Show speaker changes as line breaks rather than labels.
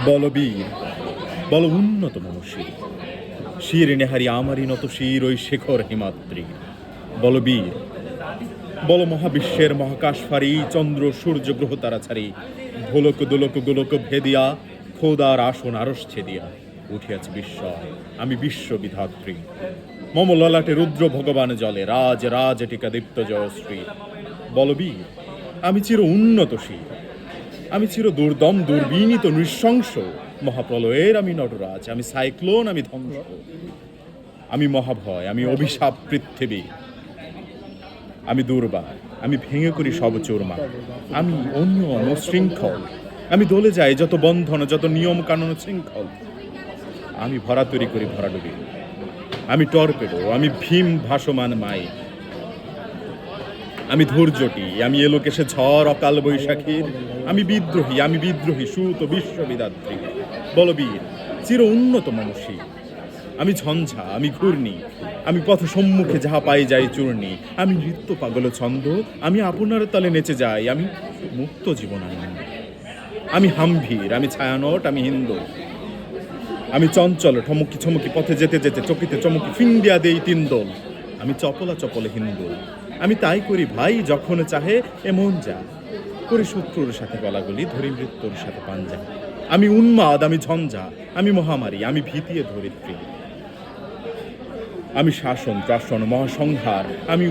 বলবীর, বল উন্নত মনসী, শির নেহারি আমারই নত শির ওই শেখর হিমাদ্রি। বলবীর, বল মহাবিশ্বের মহাকাশ ফারি, চন্দ্র সূর্য গ্রহ তারা ছাড়ি, ধোলক দোলক গোলক ভেদিয়া, খোদার আসন আরস ছেদিয়া উঠিয়াছে বিস্ময়, আমি বিশ্ববিধাত্রী। মম ললাটে রুদ্র ভগবান জলে, রাজ রাজ টিকা দীপ্ত জয়শ্রী। বলবীর, আমি চির উন্নত শির, আমি চির দুর্দম দুর্বিনীত নৃশংস, মহাপ্রলয়ের আমি নটরাজ, আমি সাইক্লোন, আমি ধ্বংস, আমি মহাভয়, আমি অভিশাপ পৃথিবী, আমি দুর্বার, আমি ভেঙে করি সব চোরমা, আমি অনিয়ম ও শৃঙ্খল, আমি দলে যাই যত বন্ধন যত নিয়ম কানুন শৃঙ্খল, আমি ভরা তৈরি করি ভরাডুবি, আমি টর্পেডো, আমি ভীম ভাসমান মাই, আমি ধৈর্যটি, আমি এলোকেশে ঝড় অকাল বৈশাখীর, আমি বিদ্রোহী সুত বিশ্ববিদাত্রী। বলবীর, চির উন্নত মনসী, আমি ঝঞ্ঝা, আমি ঘূর্ণি, আমি পথ সম্মুখে যাহা পাই যাই চূর্ণি, আমি নৃত্য পাগল ছন্দ, আমি আপনার তলে নেচে যাই, আমি মুক্ত জীবন আনন্দ, আমি হাম্ভীর, আমি ছায়ানট, আমি হিন্দু, আমি চঞ্চল ঠমকি ছমকি পথে যেতে যেতে চকিতে চমকি ফিন্ডিয়া দেই তিন দোল, আমি চপলা চপলে হিন্দু, আমি তাই করি ভাই যখন চাহে এমন যা করি, শত্রুর সাথে গলাগলি ধরি মৃত্যুর সাথে পাঞ্জা, আমি উন্মাদ, আমি ঝঞ্ঝা, আমি মহামারী, আমি ভীতিয়ে ধরিত্রী, আমি শাসন ত্রাসন মহাসংহার, আমি